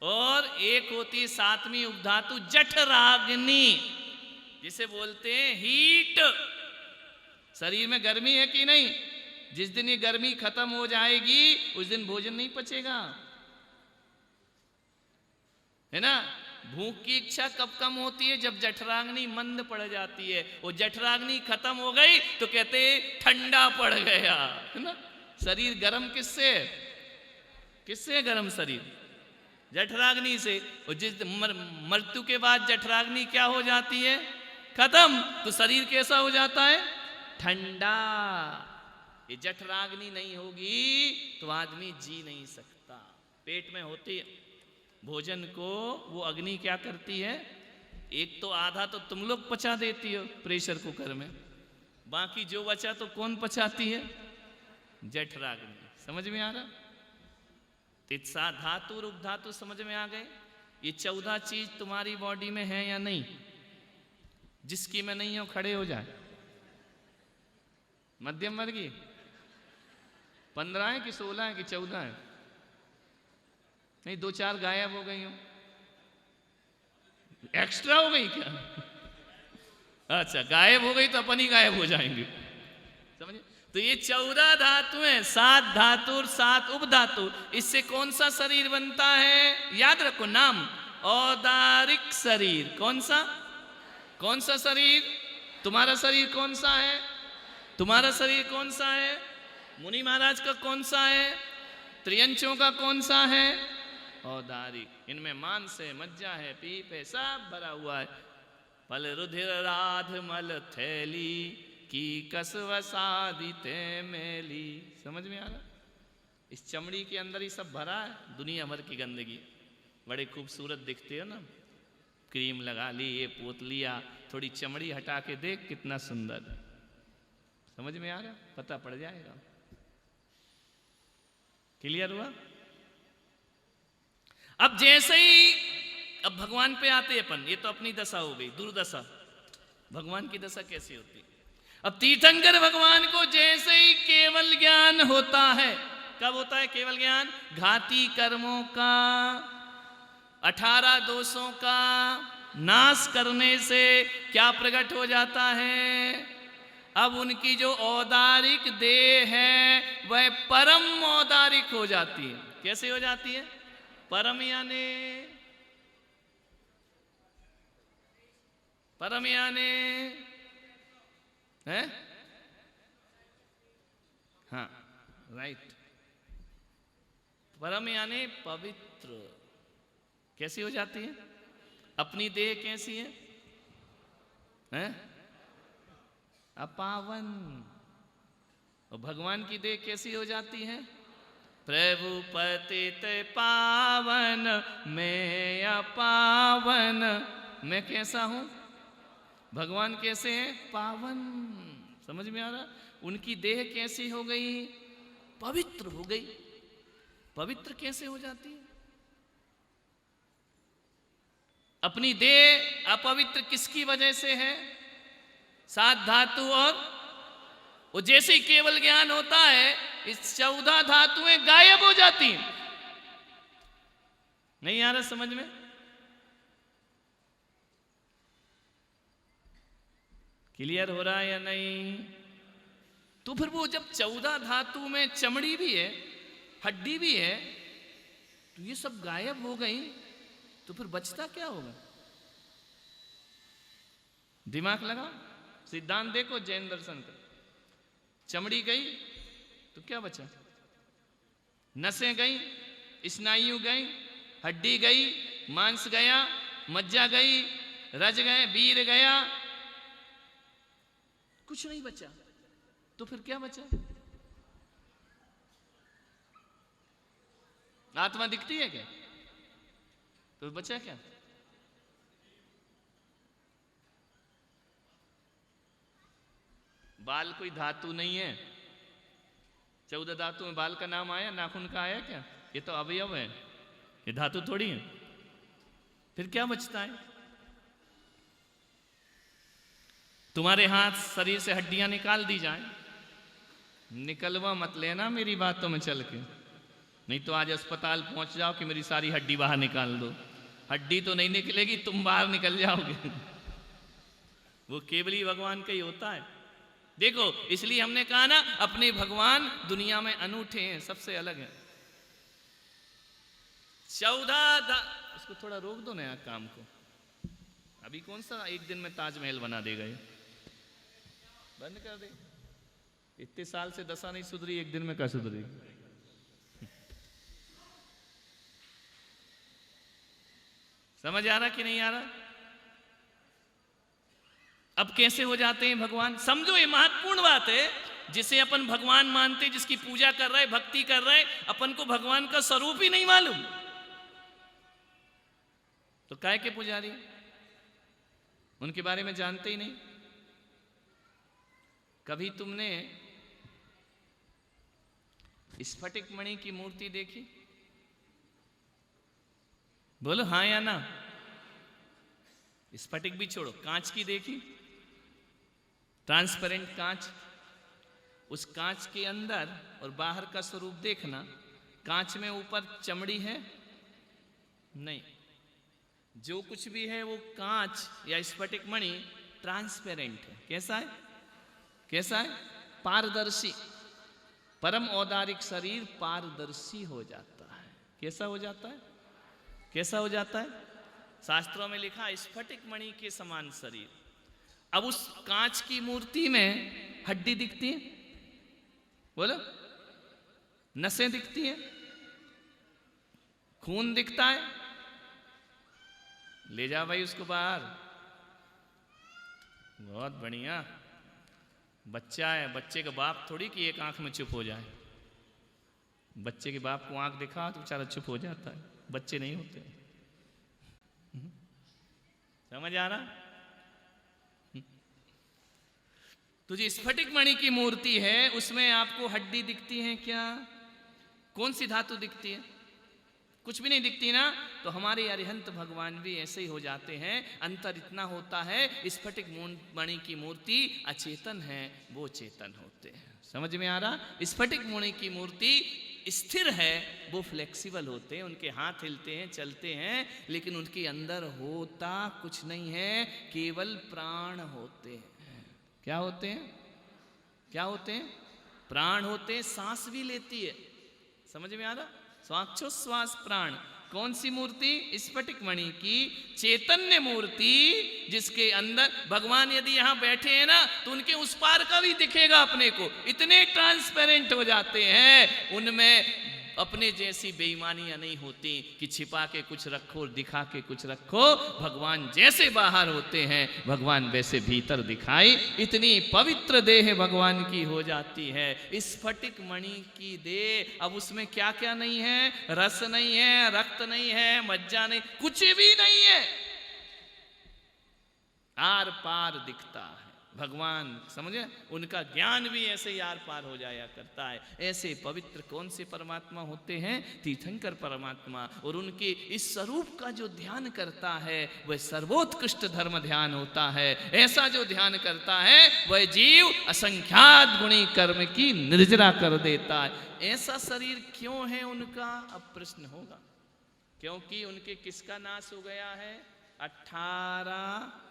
और एक होती है 7वीं उपधातु जठराग्नि, जिसे बोलते हैं हीट। शरीर में गर्मी है कि नहीं? जिस दिन ये गर्मी खत्म हो जाएगी उस दिन भोजन नहीं पचेगा, है ना? भूख की इच्छा कब कम होती है? जब जठराग्नि मंद पड़ जाती है। वो जठराग्नि खत्म हो गई तो कहते ठंडा पड़ गया, है ना? शरीर गर्म किससे? किससे गर्म शरीर? जठराग्नि से। और जिस मृत्यु के बाद जठराग्नि क्या हो जाती है? खत्म। तो शरीर कैसा हो जाता है? ठंडा। ये जठराग्नि नहीं होगी तो आदमी जी नहीं सकता। पेट में होती है भोजन को वो अग्नि क्या करती है? एक तो आधा तो तुम लोग पचा देती हो प्रेशर कुकर में, बाकी जो बचा तो कौन पचाती है? जठराग्नि। समझ में आ रहा? तित्सा धातु और उपधातु समझ में आ गए? ये 14 चीज तुम्हारी बॉडी में है या नहीं? जिसकी में नहीं हो खड़े हो जाए। मध्यम वर्गीय 15 है कि 16 है कि 14 है? नहीं, 2-4 गायब हो गई हो, एक्स्ट्रा हो गई क्या? अच्छा, गायब हो गई तो अपन ही गायब हो जाएंगे, समझे? तो ये 14 धातुएं, 7 धातु और 7 उपधातु, इससे कौन सा शरीर बनता है? याद रखो नाम, औदारिक शरीर। कौन सा शरीर? तुम्हारा शरीर कौन सा है? तुम्हारा शरीर कौन सा है? मुनि महाराज का कौन सा है? त्रियंचों का कौन सा है? औदारिक। इनमें मांस है, मज्जा है, पीप है, सब भरा हुआ है। पल रुधिर राध मल थैली की कसवसादिते मेली। समझ में आ रहा? इस चमड़ी के अंदर ही सब भरा है, दुनिया भर की गंदगी। बड़े खूबसूरत दिखते हो ना, क्रीम लगा ली, ये पोत लिया, थोड़ी चमड़ी हटा के देख कितना सुंदर। समझ में आ रहा? पता पड़ जाएगा। क्लियर हुआ? अब जैसे ही अब भगवान पे आते अपन, ये तो अपनी दशा हो गई, दुर्दशा। भगवान की दशा कैसी होती? अब तीर्थंकर भगवान को जैसे ही केवल ज्ञान होता है, कब होता है केवल ज्ञान? घाती कर्मों का, 18 दोषों का नाश करने से क्या प्रकट हो जाता है? अब उनकी जो औदारिक देह है वह परम औदारिक हो जाती है। कैसे हो जाती है? परम यानी है? हाँ, राइट। परम यानी पवित्र। कैसी हो जाती है? अपनी देह कैसी है? हैं? अपावन। और भगवान की देह कैसी हो जाती है? प्रभु पतित पावन, मैं अपावन। मैं कैसा हूं? भगवान कैसे हैं? पावन। समझ में आ रहा? उनकी देह कैसी हो गई? पवित्र हो गई। पवित्र कैसे हो जाती है? अपनी देह अपवित्र किसकी वजह से है? 7 धातु और वो जैसे ही केवल ज्ञान होता है, इस 14 धातुएं गायब हो जाती हैं। नहीं आ रहा समझ में? क्लियर हो रहा है या नहीं? तो फिर वो जब 14 धातु में चमड़ी भी है, हड्डी भी है, तो ये सब गायब हो गई, तो फिर बचता क्या होगा? दिमाग लगा, सिद्धांत देखो जैन दर्शन का। चमड़ी गई तो क्या बचा? नसें गई, स्नायु गई, हड्डी गई, मांस गया, मज्जा गई, रज गए, वीर गया, कुछ नहीं बचा। तो फिर क्या बचा? आत्मा दिखती है क्या? तो बचा क्या? बाल कोई धातु नहीं है। 14 धातु में बाल का नाम आया? नाखून का आया क्या? ये तो अवयव है, ये धातु थोड़ी है। फिर क्या बचता है? तुम्हारे हाथ शरीर से हड्डियां निकाल दी जाए, निकलवा मत लेना मेरी बातों में चल के, नहीं तो आज अस्पताल पहुंच जाओ कि मेरी सारी हड्डी बाहर निकाल दो। हड्डी तो नहीं निकलेगी, तुम बाहर निकल जाओगे। वो केवल ही भगवान का ही होता है। देखो, इसलिए हमने कहा ना, अपने भगवान दुनिया में अनूठे हैं, सबसे अलग है। 14 इसको थोड़ा रोक दो ना यार काम को। अभी कौन सा एक दिन में ताजमहल बना देगा ये? बंद कर दे। इतने साल से दशा नहीं सुधरी, एक दिन में क्या सुधरी? समझ आ रहा कि नहीं आ रहा? अब कैसे हो जाते हैं भगवान? समझो, ये महत्वपूर्ण बात है। जिसे अपन भगवान मानते, जिसकी पूजा कर रहे, भक्ति कर रहे, अपन को भगवान का स्वरूप ही नहीं मालूम, तो काय के पुजारी? उनके बारे में जानते ही नहीं। कभी तुमने स्फटिक मणि की मूर्ति देखी? बोलो हाँ या ना। स्फटिक भी छोड़ो, कांच की देखी? ट्रांसपेरेंट कांच। उस कांच के अंदर और बाहर का स्वरूप देखना। कांच में ऊपर चमड़ी है? नहीं। जो कुछ भी है वो कांच या स्फटिक मणि ट्रांसपेरेंट है। कैसा है? कैसा है? पारदर्शी। परम औदारिक शरीर पारदर्शी हो जाता है। कैसा हो जाता है? कैसा हो जाता है? शास्त्रों में लिखा स्फटिक मणि के समान शरीर। अब उस कांच की मूर्ति में हड्डी दिखती है, बोलो, नसें दिखती हैं, खून दिखता है, ले जा भाई उसको बाहर। बहुत बढ़िया। बच्चा है, बच्चे का बाप थोड़ी कि एक आंख में चुप हो जाए। बच्चे के बाप को आंख दिखा तो बेचारा चुप हो जाता है, बच्चे नहीं होते। समझ आ रहा? तो जो स्फटिक मणि की मूर्ति है उसमें आपको हड्डी दिखती है क्या? कौन सी धातु दिखती है? कुछ भी नहीं दिखती ना। तो हमारे अरिहंत भगवान भी ऐसे ही हो जाते हैं। अंतर इतना होता है, स्फटिक मणि की मूर्ति अचेतन है, वो चेतन होते हैं। समझ में आ रहा? स्फटिक मणि की मूर्ति स्थिर है, वो फ्लेक्सिबल होते हैं, उनके हाथ हिलते हैं, चलते हैं, लेकिन उनके अंदर होता कुछ नहीं है, केवल प्राण होते हैं। क्या होते हैं? क्या होते हैं? प्राण होते हैं। सांस भी लेती है। समझ में आ रहा? स्वाक्षोश्वास प्राण। कौन सी मूर्ति? स्फटिक मणि की चैतन्य मूर्ति, जिसके अंदर भगवान यदि यहां बैठे हैं ना तो उनके उस पार का भी दिखेगा अपने को। इतने ट्रांसपेरेंट हो जाते हैं, उनमें अपने जैसी बेईमानियां नहीं होती कि छिपा के कुछ रखो, दिखा के कुछ रखो। भगवान जैसे बाहर होते हैं, भगवान वैसे भीतर दिखाई। इतनी पवित्र देह भगवान की हो जाती है, स्फटिक मणि की देह। अब उसमें क्या क्या नहीं है? रस नहीं है, रक्त नहीं है, मज्जा नहीं, कुछ भी नहीं है। आर पार दिखता है भगवान। समझे? उनका ज्ञान भी ऐसे ही आर पार हो जाया करता है। ऐसे पवित्र कौन से परमात्मा होते हैं? तीर्थंकर परमात्मा। और उनके इस स्वरूप का जो ध्यान करता है वह सर्वोत्कृष्ट धर्म ध्यान होता है। ऐसा जो ध्यान करता है वह जीव असंख्यात गुणी कर्म की निर्जरा कर देता है। ऐसा शरीर क्यों है उनका? अब प्रश्न होगा। क्योंकि उनके किसका नाश हो गया है? 18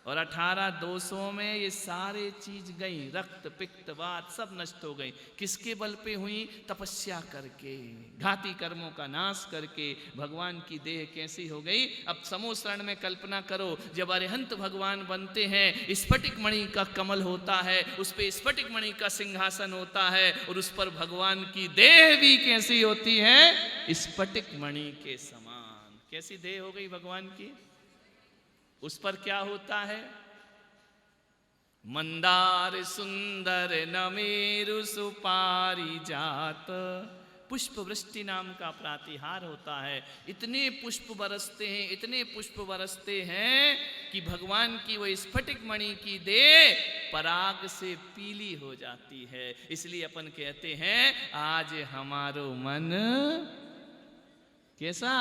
और 18 दोषों में ये सारे चीज गई, रक्त पित्त वात सब नष्ट हो गई। किसके बल पे हुई? तपस्या करके, घाती कर्मों का नाश करके भगवान की देह कैसी हो गई? अब समोसरण में कल्पना करो, जब अरिहंत भगवान बनते हैं, स्फटिक मणि का कमल होता है, उस पे स्फटिक मणि का सिंहासन होता है, और उस पर भगवान की देह भी कैसी होती है? स्फटिक मणि के समान। कैसी देह हो गई भगवान की? उस पर क्या होता है? मंदार सुंदर नमेरु सुपारिजात, पुष्प वृष्टि नाम का प्रातिहार होता है। इतने पुष्प बरसते हैं, इतने पुष्प बरसते हैं कि भगवान की वो स्फटिक मणि की देह पराग से पीली हो जाती है। इसलिए अपन कहते हैं आज हमारो मन कैसा?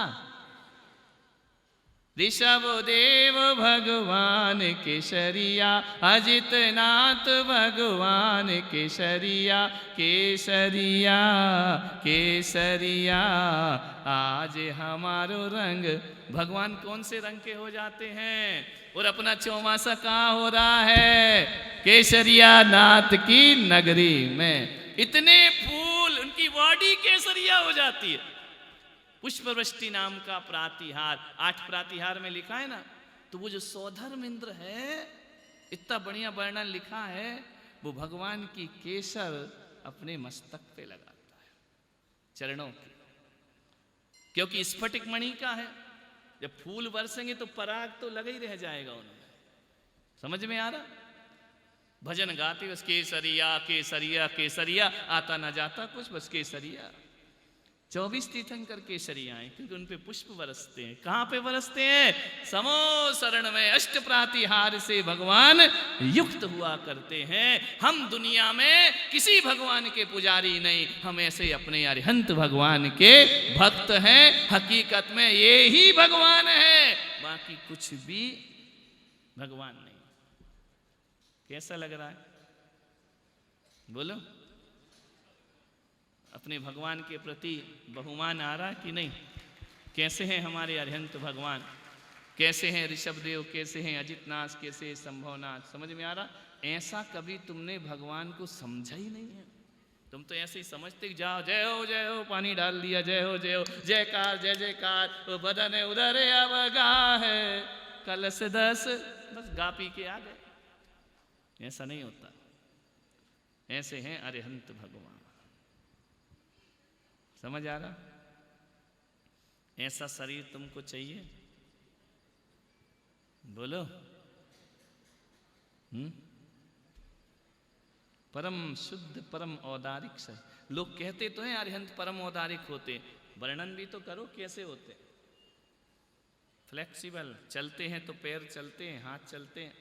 ऋषभ देव भगवान केसरिया, अजित नाथ भगवान केसरिया, केसरिया केसरिया आज हमारो रंग। भगवान कौन से रंग के हो जाते हैं? और अपना चौमासा कहाँ हो रहा है? केसरिया नाथ की नगरी में। इतने फूल, उनकी बॉडी केसरिया हो जाती है। पुष्पवृष्टि नाम का प्रातिहार, 8 प्रातिहार में लिखा है ना। तो वो जो सौधर्म इंद्र है, इतना बढ़िया वर्णन लिखा है, वो भगवान की केसर अपने मस्तक पे लगाता है, चरणों की। क्योंकि स्फटिक मणि का है, जब फूल बरसेंगे तो पराग तो लगा ही रह जाएगा उनमें। समझ में आ रहा? भजन गाते बस केसरिया केसरिया केसरिया, आता ना जाता कुछ, बस केसरिया। 24 तीर्थंकर केसरिया हैं, क्योंकि उन पे पुष्प बरसते हैं। कहाँ पे बरसते हैं? समोसरण में अष्ट प्रातिहार से भगवान युक्त हुआ करते हैं। हम दुनिया में किसी भगवान के पुजारी नहीं, हम ऐसे अपने अरिहंत भगवान के भक्त हैं। हकीकत में ये ही भगवान है, बाकी कुछ भी भगवान नहीं। कैसा लग रहा है? बोलो। अपने भगवान के प्रति बहुमान आ रहा कि नहीं? कैसे हैं हमारे अरिहंत भगवान? कैसे हैं ऋषभदेव, कैसे हैं अजितनाथ, कैसे है संभवनाथ, समझ में आ रहा? ऐसा कभी तुमने भगवान को समझा ही नहीं है। तुम तो ऐसे ही समझते कि जाओ जय हो पानी डाल दिया, जय हो जयकार जय जयकार, वो बदन उधर अब गा है कलश दस, बस गा पी के आ गए। ऐसा नहीं होता। ऐसे हैं अरिहंत भगवान। समझ आ रहा? ऐसा शरीर तुमको चाहिए? बोलो। परम शुद्ध परम औदारिक से लोग कहते तो हैं अरिहंत परम औदारिक होते, वर्णन भी तो करो कैसे होते। फ्लेक्सिबल चलते हैं तो पैर चलते हैं, हाथ चलते हैं,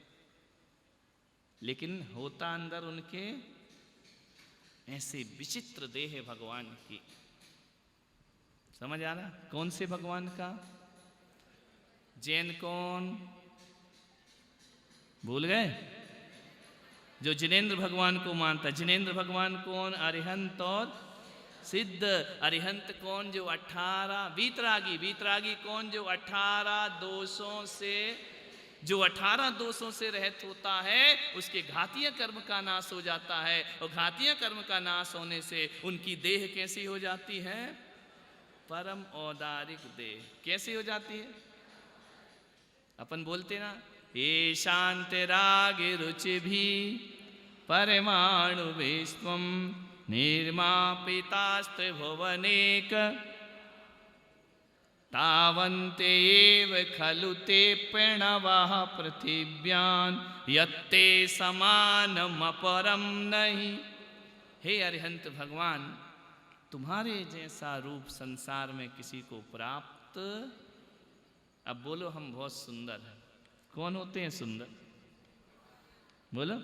लेकिन होता अंदर उनके ऐसे विचित्र देह है भगवान की। समझ आ रहा? कौन से भगवान का? जैन कौन भूल गए? जो जिनेंद्र भगवान को मानता। जिनेंद्र भगवान कौन? अरिहंत और सिद्ध। अरिहंत कौन? जो 18 वीतरागी। वीतरागी कौन? जो 18 दोषों से रहित होता है, उसके घातीय कर्म का नाश हो जाता है। और घातीय कर्म का नाश होने से उनकी देह कैसी हो जाती है? परम औदारिक देह। कैसी हो जाती है? अपन बोलते ना, ये शांत राग रुचि भी परमाणु विश्वम निर्मापितास्त्र भुवनेक तावन्ते एव खलु ते प्रणवः पृथिव्यान् यत्ते समानमपरम नहीं। हे अरिहंत भगवान, तुम्हारे जैसा रूप संसार में किसी को प्राप्त। अब बोलो हम बहुत सुंदर हैं। कौन होते हैं सुंदर? बोलो।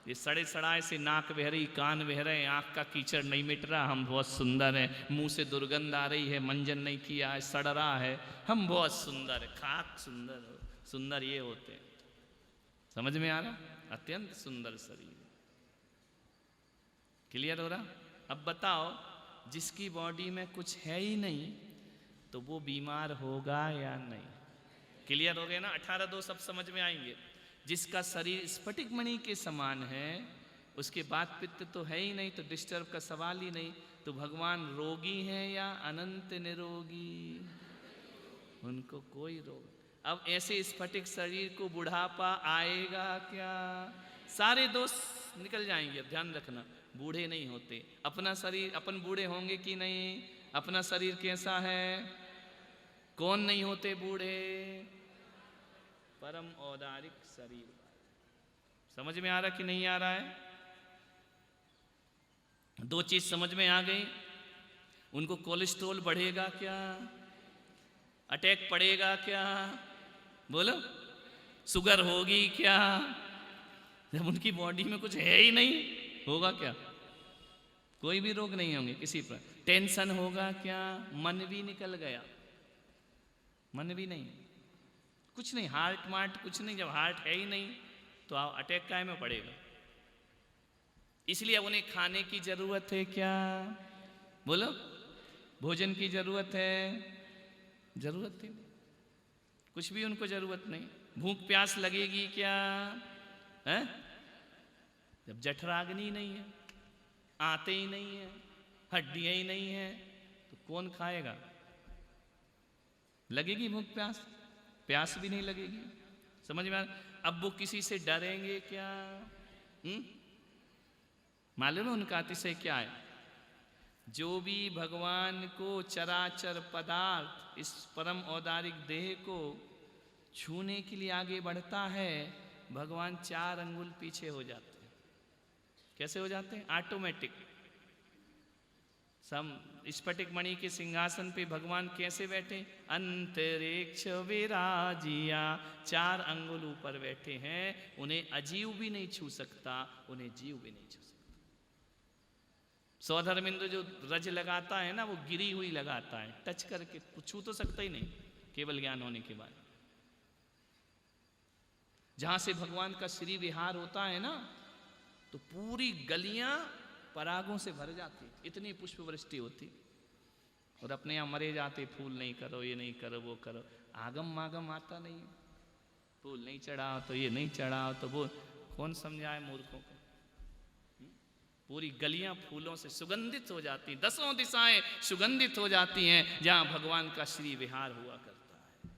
ये सड़े सड़ाए से नाक बह रही, कान बह रहे, आँख का कीचड़ नहीं मिट रहा, हम बहुत सुंदर हैं। मुंह से दुर्गंध आ रही है, मंजन नहीं किया है, सड़ रहा है, हम बहुत सुंदर है। खाक सुंदर हो, सुंदर ये होते हैं। समझ में आ रहा? अत्यंत सुंदर शरीर। क्लियर हो रहा? अब बताओ, जिसकी बॉडी में कुछ है ही नहीं तो वो बीमार होगा या नहीं? क्लियर हो गए ना? 18 दो सब समझ में आएंगे। जिसका शरीर स्फटिक मणि के समान है, उसके बाद पित्त तो है ही नहीं, तो डिस्टर्ब का सवाल ही नहीं। तो भगवान रोगी हैं या अनंत निरोगी? उनको कोई रोग। अब ऐसे स्फटिक शरीर को बुढ़ापा आएगा क्या? सारे दोष निकल जाएंगे। ध्यान रखना, बूढ़े नहीं होते। अपना शरीर, अपन बूढ़े होंगे कि नहीं? अपना शरीर कैसा है? कौन नहीं होते बूढ़े? परम औदारिक शरीर। समझ में आ रहा कि नहीं आ रहा है? दो चीज समझ में आ गई। उनको कोलेस्ट्रॉल बढ़ेगा क्या? अटैक पड़ेगा क्या? बोलो। शुगर होगी क्या? जब उनकी बॉडी में कुछ है ही नहीं, होगा क्या? कोई भी रोग नहीं होंगे किसी पर। टेंशन होगा क्या? मन भी निकल गया, मन भी नहीं, कुछ नहीं, हार्ट मार्ट कुछ नहीं। जब हार्ट है ही नहीं तो अटैक काहे में पड़ेगा? इसलिए उन्हें खाने की जरूरत है क्या? बोलो। भोजन की जरूरत है? जरूरत है, कुछ भी उनको जरूरत नहीं। भूख प्यास लगेगी क्या? है? जब जठराग्नि नहीं है, आते ही नहीं है, हड्डियां ही नहीं है, तो कौन खाएगा? लगेगी भूख प्यास? प्यास भी नहीं लगेगी। समझ में आ? अब वो किसी से डरेंगे क्या? मालूम है उनका अतिशय क्या है? जो भी भगवान को चराचर पदार्थ, इस परम औदारिक देह को छूने के लिए आगे बढ़ता है, भगवान 4 अंगुल पीछे हो जाते हैं। कैसे हो जाते हैं? ऑटोमेटिक। स्फटिक मणि के सिंहासन पे भगवान कैसे बैठे? अंतरिक्ष विराजिया, 4 अंगुल ऊपर बैठे हैं। उन्हें अजीव भी नहीं छू सकता, उन्हें जीव भी नहीं छू सकता। सौधर्मेंद्र जो रज लगाता है ना, वो गिरी हुई लगाता है, टच करके छू तो सकता ही नहीं, केवल ज्ञान होने के बाद। जहां से भगवान का श्री विहार होता है ना, तो पूरी गलियां परागों से भर जाती, इतनी पुष्प वृष्टि होती। और अपने यहाँ मरे जाते, फूल नहीं करो, ये नहीं करो, वो करो। आगम मागम आता नहीं है। फूल नहीं चढ़ाओ तो ये नहीं चढ़ाओ तो वो, कौन समझाए मूर्खों को। पूरी गलियां फूलों से सुगंधित हो जाती, 10 दिशाएं सुगंधित हो जाती हैं जहां भगवान का श्री विहार हुआ करता है।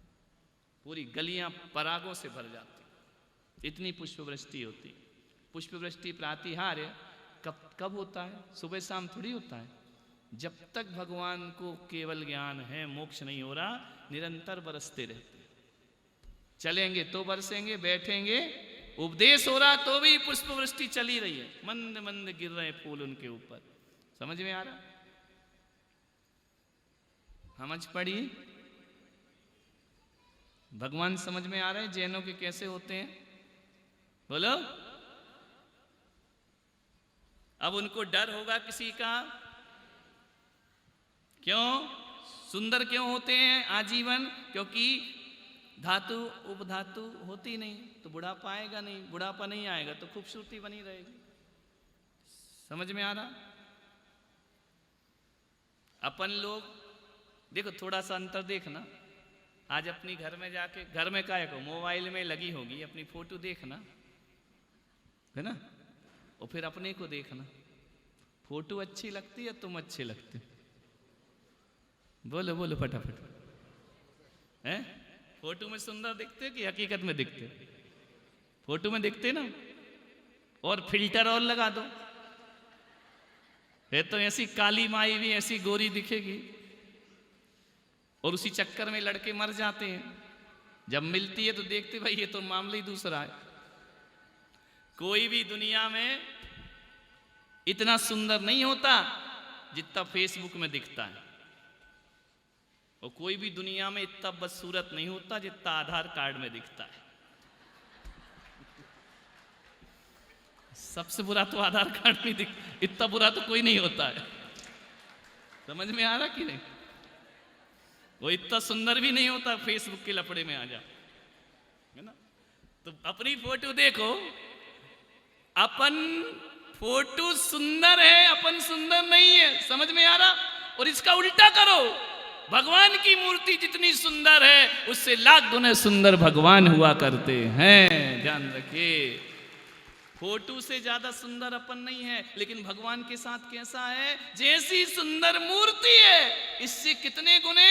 पूरी गलियां परागों से भर जाती, इतनी पुष्पवृष्टि होती। पुष्पवृष्टि प्रातिहार्य कब होता है? सुबह शाम थोड़ी होता है। जब तक भगवान को केवल ज्ञान है, मोक्ष नहीं हो रहा, निरंतर बरसते रहते। चलेंगे तो बरसेंगे, बैठेंगे, उपदेश हो रहा तो भी पुष्पवृष्टि चली रही है, मंद मंद गिर रहे फूल उनके ऊपर। समझ में आ रहा? समझ पड़ी? भगवान समझ में आ रहे हैं जैनों के कैसे होते हैं? बोलो। अब उनको डर होगा किसी का? क्यों? सुंदर क्यों होते हैं आजीवन? क्योंकि धातु उपधातु होती नहीं तो बुढ़ापा आएगा नहीं, बुढ़ापा नहीं आएगा तो खूबसूरती बनी रहेगी। समझ में आ रहा? अपन लोग देखो, थोड़ा सा अंतर देखना। आज अपनी घर में जाके, घर में क्या को मोबाइल में लगी होगी, अपनी फोटो देखना है ना, और फिर अपने को देखना। फोटो अच्छी लगती है, तुम अच्छे लगते? बोलो बोलो फटाफट। हैं? फोटो में सुंदर दिखते कि हकीकत में दिखते? फोटो में दिखते ना, और फिल्टर और लगा दो, है तो ऐसी काली माई भी ऐसी गोरी दिखेगी। और उसी चक्कर में लड़के मर जाते हैं। जब मिलती है तो देखते भाई ये तो मामला ही दूसरा है। कोई भी दुनिया में इतना सुंदर नहीं होता जितना फेसबुक में दिखता है, और कोई भी दुनिया में इतना बदसूरत नहीं होता जितना आधार कार्ड में दिखता है। सबसे बुरा तो आधार कार्ड में दिख, इतना बुरा तो कोई नहीं होता है। समझ में आ रहा कि नहीं? वो इतना सुंदर भी नहीं होता, फेसबुक के लफड़े में आ जा, है ना। तो अपनी फोटो देखो, अपन फोटो सुंदर है, अपन सुंदर नहीं है। समझ में आ रहा? और इसका उल्टा करो, भगवान की मूर्ति जितनी सुंदर है उससे लाख गुने सुंदर भगवान हुआ करते हैं। ध्यान रखिए, फोटो से ज्यादा सुंदर अपन नहीं है, लेकिन भगवान के साथ कैसा है? जैसी सुंदर मूर्ति है, इससे कितने गुने,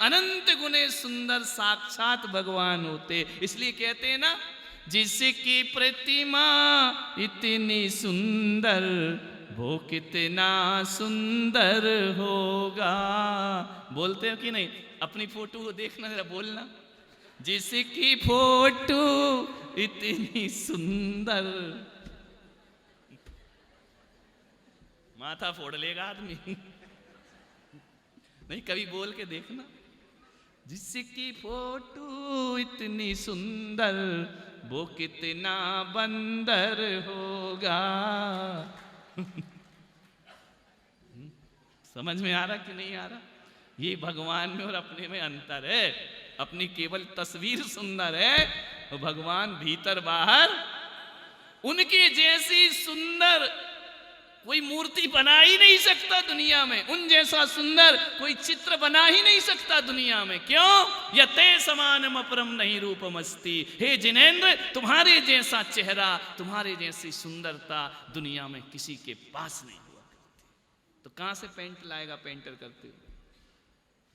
अनंत गुने सुंदर साक्षात भगवान होते। इसलिए कहते हैं ना, जिसकी प्रतिमा इतनी सुंदर वो कितना सुंदर होगा। बोलते हो कि नहीं? अपनी फोटो को देखना जरा, बोलना, जिसकी फोटो इतनी सुंदर। माथा फोड़ लेगा आदमी। नहीं, कभी बोल के देखना, जिसकी फोटो इतनी सुंदर वो कितना बंदर होगा। समझ में आ रहा कि नहीं आ रहा? ये भगवान में और अपने में अंतर है। अपनी केवल तस्वीर सुंदर है, और भगवान भीतर बाहर, उनके जैसी सुंदर कोई मूर्ति बना ही नहीं सकता दुनिया में। उन जैसा सुंदर कोई चित्र बना ही नहीं सकता दुनिया में। क्यों? यते समानम अपरम नहीं रूपमस्ति। हे जिनेंद्र, तुम्हारे जैसा चेहरा, तुम्हारे जैसी सुंदरता दुनिया में किसी के पास नहीं हुआ करती। तो कहां से पेंट लाएगा? पेंटर करते हो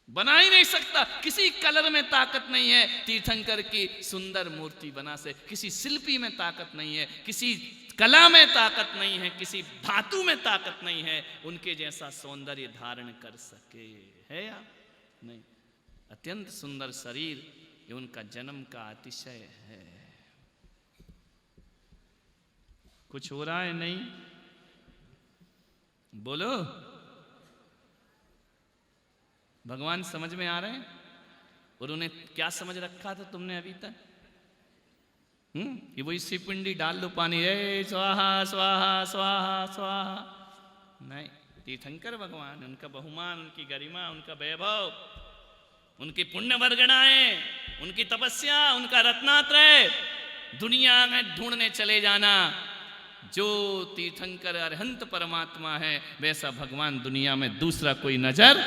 बना ही नहीं सकता। किसी कलर में ताकत नहीं है तीर्थंकर की सुंदर मूर्ति बना से, किसी शिल्पी में ताकत नहीं है, किसी कला में ताकत नहीं है, किसी धातु में ताकत नहीं है उनके जैसा सौंदर्य धारण कर सके। है या नहीं? अत्यंत सुंदर शरीर, ये उनका जन्म का अतिशय है। कुछ हो रहा है? नहीं बोलो। भगवान समझ में आ रहे हैं? और उन्हें क्या समझ रखा था तुमने अभी तक? कि वही सिपिंडी डाल दो पानी, ए स्वाहा स्वाहा स्वाहा स्वाहा। नहीं, तीर्थंकर भगवान, उनका बहुमान, उनकी गरिमा, उनका वैभव, उनकी पुण्य वर्गणाएं, उनकी तपस्या, उनका रत्नात्रय दुनिया में ढूंढने चले जाना। जो तीर्थंकर अरहंत परमात्मा है, वैसा भगवान दुनिया में दूसरा कोई नजर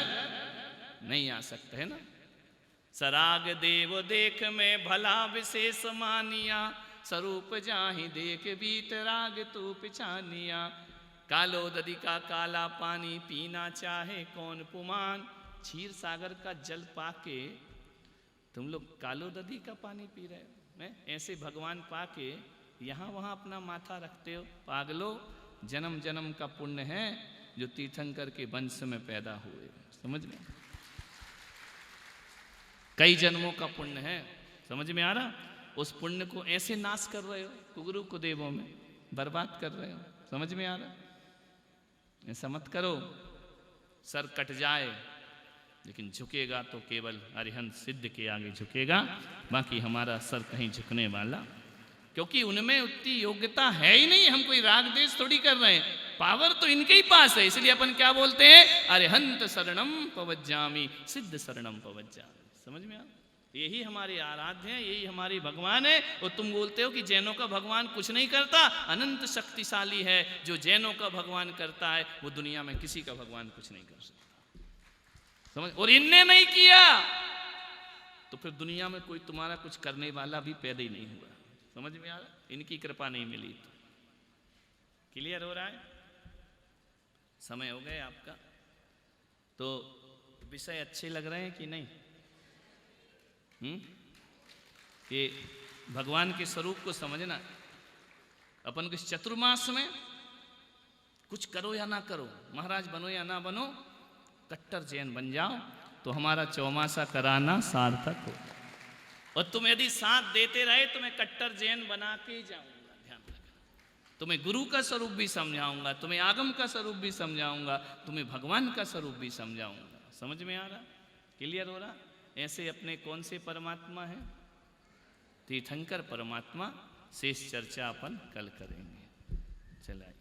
नहीं आ सकता, है ना। सराग देव देख में भला विशेष मानिया, स्वरूप जाहि देख बीत राग तू पिछानिया। कालो ददी का काला पानी पीना चाहे कौन पुमान, क्षीर सागर का जल पाके तुम लोग कालो ददी का पानी पी रहे हो। हैं? ऐसे भगवान पाके यहाँ वहाँ अपना माथा रखते हो। पागलो, जन्म जन्म का पुण्य है जो तीर्थंकर के वंश में पैदा हुए। समझ में? कई जन्मों का पुण्य है। समझ में आ रहा? उस पुण्य को ऐसे नाश कर रहे हो, कुगुरु कुदेवों में बर्बाद कर रहे हो। समझ में आ रहा? ऐसा मत करो। सर कट जाए लेकिन झुकेगा तो केवल अरिहंत सिद्ध के आगे झुकेगा, बाकी हमारा सर कहीं झुकने वाला, क्योंकि उनमें उतनी योग्यता है ही नहीं। हम कोई राग देश थोड़ी कर रहे हैं, पावर तो इनके ही पास है। इसलिए अपन क्या बोलते हैं? अरिहंत शरणम पवज्जामि, सिद्ध शरणम पवज्जामि। समझ में आ? यही हमारे आराध्य हैं, यही हमारे भगवान है। और तुम बोलते हो कि जैनों का भगवान कुछ नहीं करता। अनंत शक्तिशाली है जो जैनों का भगवान करता है, वो दुनिया में किसी का भगवान कुछ नहीं कर सकता। समझ? और इनने नहीं किया तो फिर दुनिया में कोई तुम्हारा कुछ करने वाला भी पैदा ही नहीं हुआ। समझ में आ रहा? इनकी कृपा नहीं मिली तो। क्लियर हो रहा है? समय हो गया आपका। तो विषय अच्छे लग रहे हैं कि नहीं? ये भगवान के स्वरूप को समझना। अपन को इस चतुर्मास में कुछ करो या ना करो, महाराज बनो या ना बनो, कट्टर जैन बन जाओ तो हमारा चौमासा कराना सार्थक हो। और तुम यदि साथ देते रहे तो मैं कट्टर जैन बना के ही जाऊंगा। ध्यान रखना। तुम्हें गुरु का स्वरूप भी समझाऊंगा, तुम्हें आगम का स्वरूप भी समझाऊंगा, तुम्हें भगवान का स्वरूप भी समझाऊंगा। समझ में आ रहा? क्लियर हो रहा? ऐसे अपने कौन से परमात्मा हैं? तीर्थंकर परमात्मा। शेष चर्चा अपन कल करेंगे। चला।